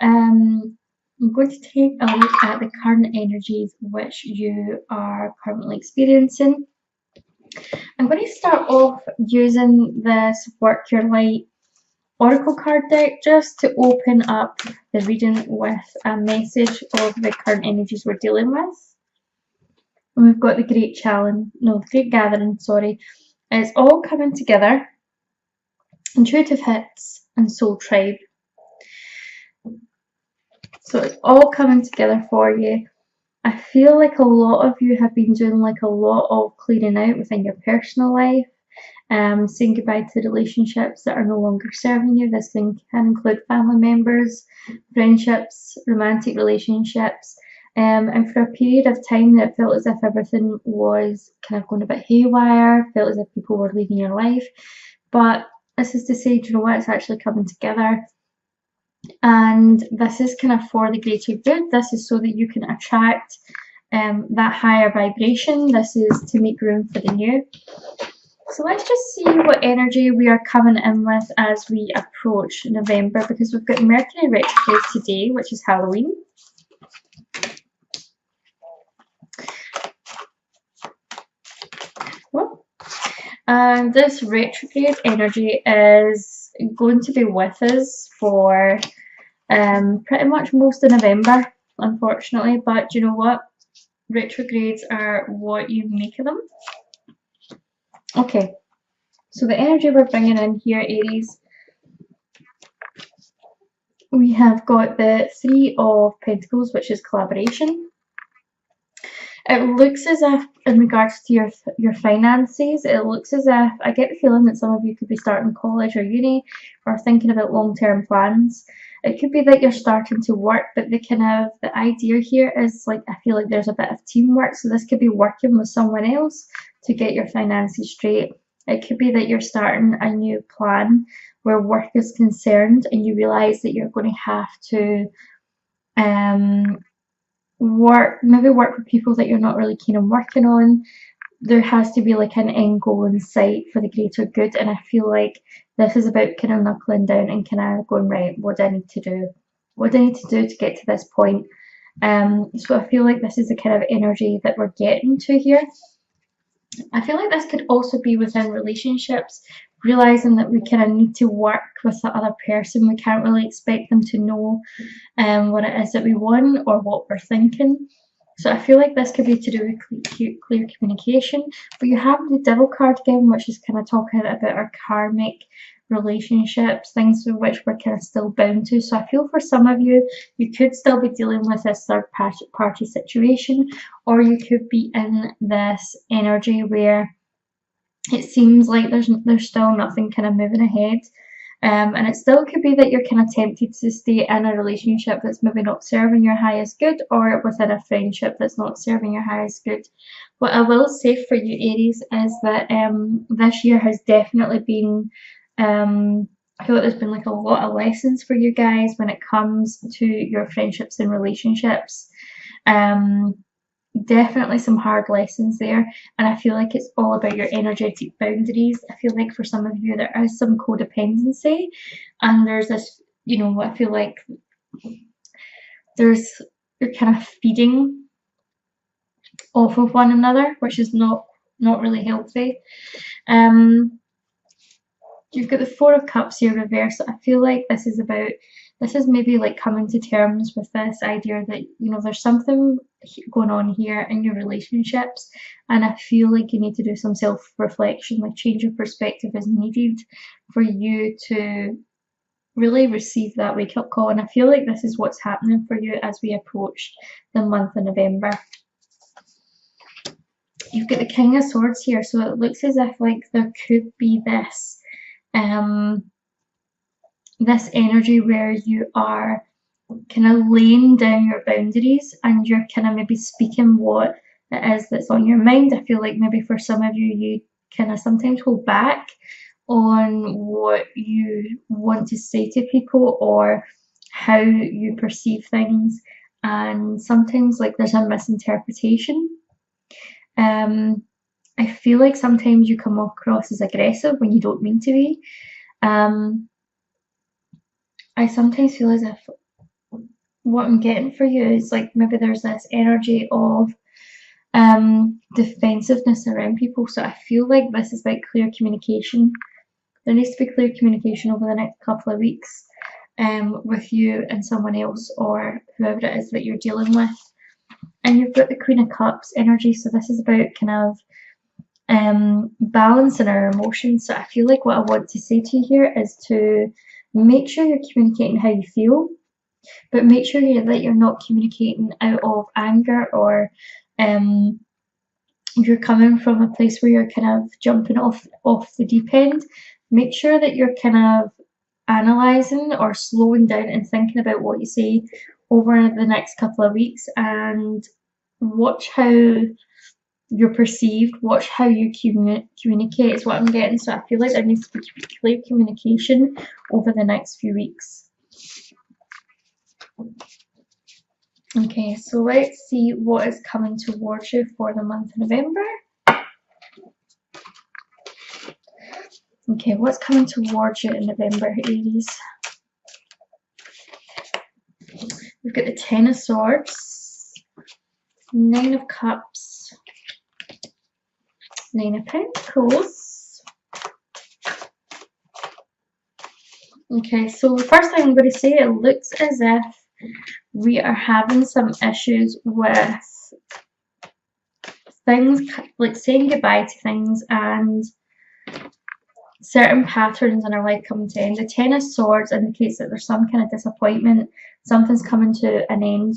I'm going to take a look at the current energies which you are currently experiencing. I'm going to start off using this Work Your Light Oracle card deck just to open up the reading with a message of the current energies we're dealing with. And we've got the Great Gathering, sorry. It's all coming together. Intuitive Hits and Soul Tribe. So it's all coming together for you. I feel like a lot of you have been doing like a lot of clearing out within your personal life, saying goodbye to relationships that are no longer serving you. This can include family members, friendships, romantic relationships. And for a period of time that felt as if everything was kind of going a bit haywire, felt as if people were leaving your life. But this is to say, do you know what? It's actually coming together. And this is kind of for the greater good. This is so that you can attract that higher vibration. This is to make room for the new. So let's just see what energy we are coming in with as we approach November, because we've got Mercury retrograde today, which is Halloween. And this retrograde energy is going to be with us for pretty much most of November, unfortunately. But you know what? Retrogrades are what you make of them. Okay, so the energy we're bringing in here, Aries, we have got the Three of Pentacles, which is collaboration. It looks as if, in regards to your finances, it looks as if, I get the feeling that some of you could be starting college or uni or thinking about long-term plans. It could be that you're starting to work, but the idea here is like, I feel like there's a bit of teamwork. So this could be working with someone else to get your finances straight. It could be that you're starting a new plan where work is concerned and you realize that you're going to have to work with people that you're not really keen on working on. There has to be like an end goal in sight for the greater good, and I feel like this is about kind of knuckling down and kind of going, right, what do I need to do? What do I need to do to get to this point? So I feel like this is the kind of energy that we're getting to here. I feel like this could also be within relationships, realizing that we kind of need to work with the other person. We can't really expect them to know what it is that we want or what we're thinking. So I feel like this could be to do with clear communication. But you have the Devil card again, which is kind of talking about our karmic relationships, things with which we're kind of still bound to. So I feel for some of you, you could still be dealing with this third party situation, or you could be in this energy where it seems like there's still nothing kind of moving ahead. And it still could be that you're kind of tempted to stay in a relationship that's maybe not serving your highest good, or within a friendship that's not serving your highest good. What I will say for you, Aries, is that this year has definitely been, I feel like there's been like a lot of lessons for you guys when it comes to your friendships and relationships. Definitely some hard lessons there, and I feel like it's all about your energetic boundaries. I feel like for some of you there is some codependency, and there's this, you know, I feel like you're kind of feeding off of one another, which is not really healthy. You've got the Four of Cups here reversed. I feel like this is maybe like coming to terms with this idea that, you know, there's something going on here in your relationships, and I feel like you need to do some self-reflection, like change of perspective is needed for you to really receive that wake-up call. And I feel like this is what's happening for you as we approach the month of November. You've got the King of Swords here, so it looks as if like there could be this this energy where you are kind of laying down your boundaries and you're kind of maybe speaking what it is that's on your mind. I feel like maybe for some of you, you kind of sometimes hold back on what you want to say to people or how you perceive things, and sometimes like there's a misinterpretation. I feel like sometimes you come across as aggressive when you don't mean to be. I sometimes feel as if what I'm getting for you is like maybe there's this energy of defensiveness around people. So I feel like this is about clear communication. There needs to be clear communication over the next couple of weeks with you and someone else or whoever it is that you're dealing with. And you've got the Queen of Cups energy, so this is about kind of balancing our emotions. So I feel like what I want to say to you here is to make sure you're communicating how you feel, but make sure that you're not communicating out of anger or you're coming from a place where you're kind of jumping off the deep end. Make sure that you're kind of analysing or slowing down and thinking about what you say over the next couple of weeks, and watch how you're perceived, watch how you communicate is what I'm getting. So I feel like there needs to be clear communication over the next few weeks. Okay, so let's see what is coming towards you for the month of November. Okay, what's coming towards you in November, Aries? We've got the Ten of Swords, Nine of Cups, Nine of Pentacles. Okay, so the first thing I'm going to say, it looks as if we are having some issues with things like saying goodbye to things and certain patterns in our life coming to an end. The Ten of Swords indicates that there's some kind of disappointment, something's coming to an end.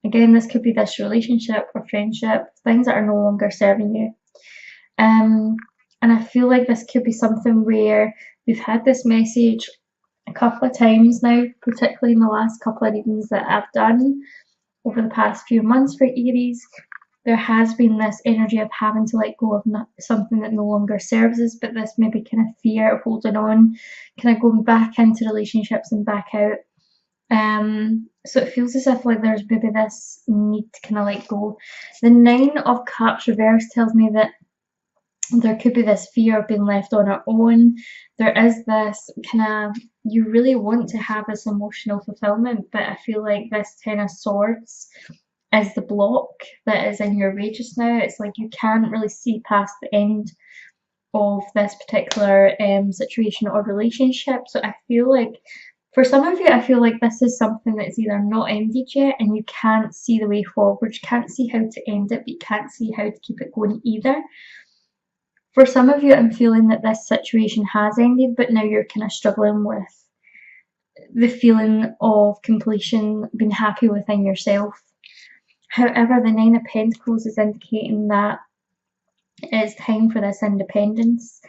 Again, this could be this relationship or friendship, things that are no longer serving you. And I feel like this could be something where we've had this message a couple of times now, particularly in the last couple of readings that I've done over the past few months for Aries. There has been this energy of having to let go of something that no longer serves us, but this maybe kind of fear of holding on, kind of going back into relationships and back out. So it feels as if like there's maybe this need to kind of let go. The Nine of Cups reverse tells me that there could be this fear of being left on our own. There is this kind of, you really want to have this emotional fulfillment, but I feel like this Ten of Swords is the block that is in your way just now. It's like you can't really see past the end of this particular situation or relationship. So I feel like for some of you, I feel like this is something that's either not ended yet and you can't see the way forward. You can't see how to end it, but you can't see how to keep it going either. For some of you, I'm feeling that this situation has ended, but now you're kind of struggling with the feeling of completion, being happy within yourself. However, the Nine of Pentacles is indicating that it's time for this independence.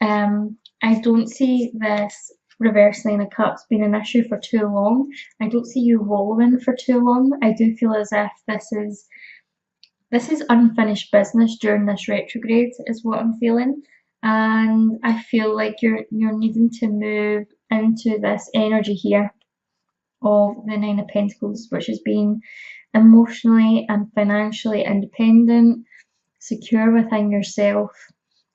I don't see this reverse Nine of Cups being an issue for too long. I don't see you wallowing for too long. I do feel as if this is unfinished business during this retrograde is what I'm feeling, and I feel like you're needing to move into this energy here of the Nine of Pentacles, which is being emotionally and financially independent, secure within yourself.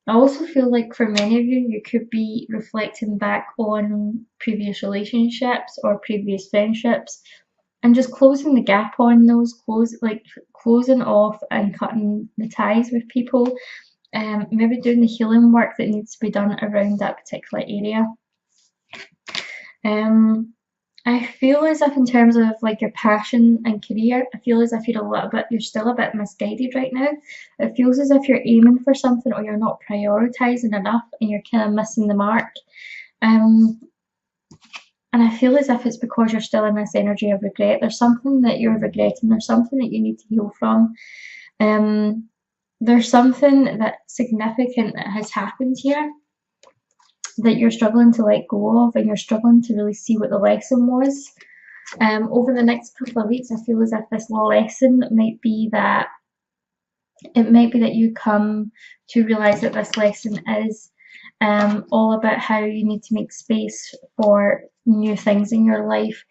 I also feel like for many of you, you could be reflecting back on previous relationships or previous friendships and just closing the gap on those, closing off and cutting the ties with people, maybe doing the healing work that needs to be done around that particular area. I feel as if in terms of like your passion and career, I feel as if you're still a bit misguided right now. It feels as if you're aiming for something or you're not prioritizing enough and you're kind of missing the mark. And I feel as if it's because you're still in this energy of regret. There's something that you're regretting. There's something that you need to heal from. There's something that's significant that has happened here that you're struggling to let go of, and you're struggling to really see what the lesson was. Over the next couple of weeks, I feel as if this lesson might be that you come to realise that this lesson is all about how you need to make space for new things in your life,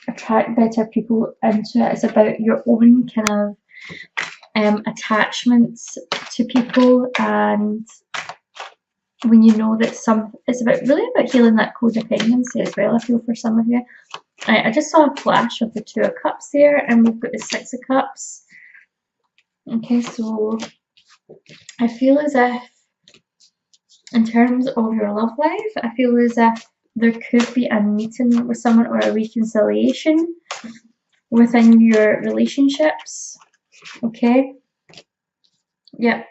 attract better people into it. It's about your own kind of attachments to people, and when you know that it's really about healing that codependency as well, I feel, for some of you. I just saw a flash of the Two of Cups there, and we've got the Six of Cups. Okay, so I feel as if, in terms of your love life, I feel as if there could be a meeting with someone or a reconciliation within your relationships. Okay, yeah.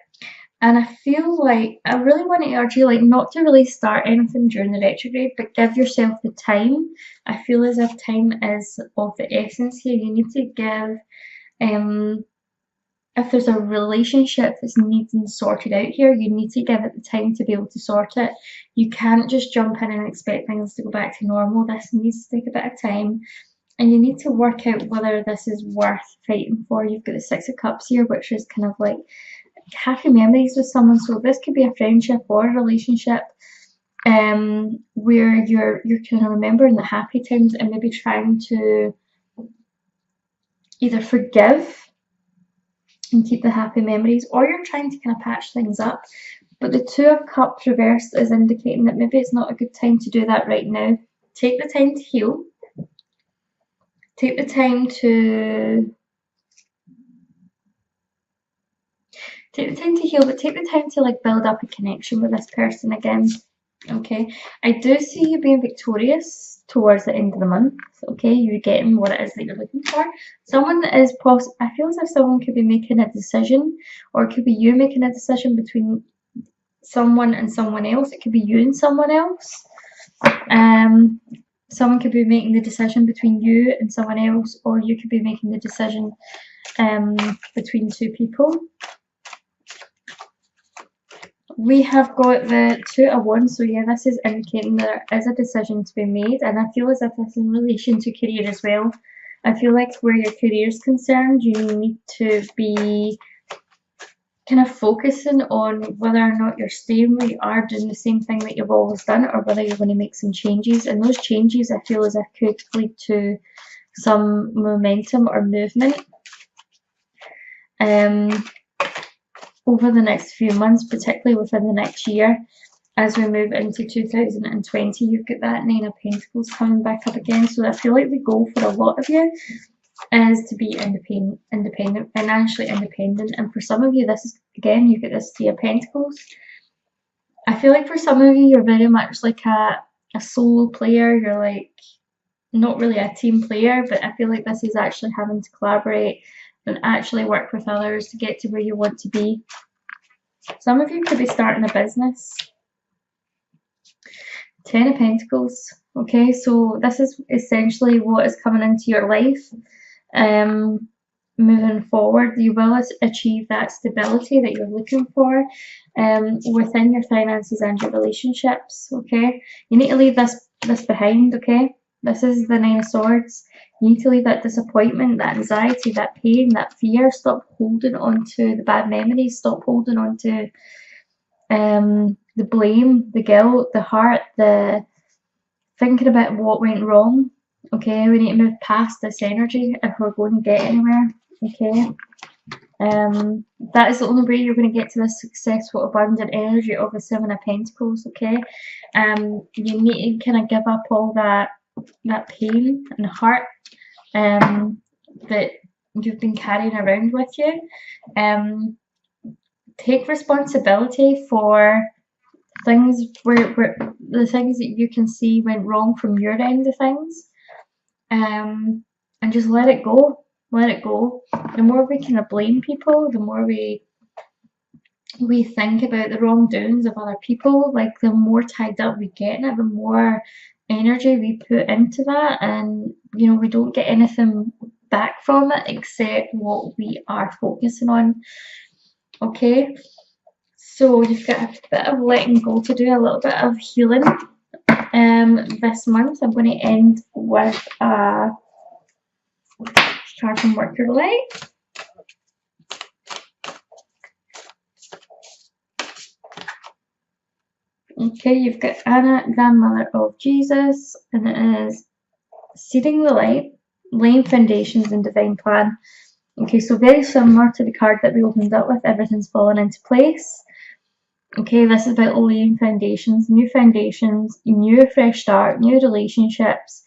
And I feel like I really want to urge you, like, not to really start anything during the retrograde, but give yourself the time. I feel as if time is of the essence here. You need to give, if there's a relationship that's needing sorted out here, you need to give it the time to be able to sort it. You can't just jump in and expect things to go back to normal. This needs to take a bit of time. And you need to work out whether this is worth fighting for. You've got the Six of Cups here, which is kind of like happy memories with someone. So this could be a friendship or a relationship where you're kind of remembering the happy times and maybe trying to either forgive and keep the happy memories, or you're trying to kind of patch things up. But the Two of Cups reversed is indicating that maybe it's not a good time to do that right now. Take the time to heal. Take the time to heal, but take the time to like build up a connection with this person again. Okay, I do see you being victorious towards the end of the month. Okay, you're getting what it is that you're looking for. Someone that is I feel as if someone could be making a decision, or it could be you making a decision between someone and someone else. It could be you and someone else. Someone could be making the decision between you and someone else, or you could be making the decision between two people. We have got the Two of Wands, so yeah, this is indicating there is a decision to be made, and I feel as if this is in relation to career as well. I feel like where your career is concerned, you need to be kind of focusing on whether or not you're staying where you are, doing the same thing that you've always done, or whether you're going to make some changes. And those changes, I feel as if could lead to some momentum or movement over the next few months, particularly within the next year. As we move into 2020, you've got that Nine of Pentacles coming back up again. So I feel like the goal for a lot of you is to be independent, financially independent. And for some of you, this is, again, you've got this Three of Pentacles. I feel like for some of you, you're very much like a solo player. You're like not really a team player, but I feel like this is actually having to collaborate and actually work with others to get to where you want to be. Some of you could be starting a business. Ten of Pentacles. Okay, so this is essentially what is coming into your life. Moving forward, you will achieve that stability that you're looking for within your finances and your relationships. Okay, you need to leave this behind. Okay, this is the Nine of Swords. You need to leave that disappointment, that anxiety, that pain, that fear. Stop holding on to the bad memories. Stop holding on to the blame, the guilt, the hurt, the thinking about what went wrong. Okay, we need to move past this energy if we're going to get anywhere. Okay, that is the only way you're going to get to this successful, abundant energy of the Seven of Pentacles. Okay, you need to kind of give up all that pain and hurt that you've been carrying around with you. Take responsibility for things where the things that you can see went wrong from your end of things, and just let it go. Let it go. The more we kind of blame people, the more we think about the wrongdoings of other people, like the more tied up we get in it, the more energy we put into that, and you know, we don't get anything back from it except what we are focusing on. Okay, so you've got a bit of letting go to do, a little bit of healing this month. I'm going to end with a card from Mercury Light. Okay, you've got Anna, grandmother of Jesus, and it is seeding the light, laying foundations and divine plan. Okay, so very similar to the card that we opened up with, everything's fallen into place. Okay, this is about laying foundations, new fresh start, new relationships,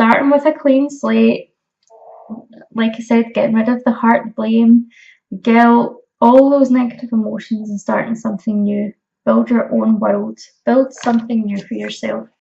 starting with a clean slate. Like I said, getting rid of the heart, blame, guilt, all those negative emotions, and starting something new. Build your own world. Build something new for yourself.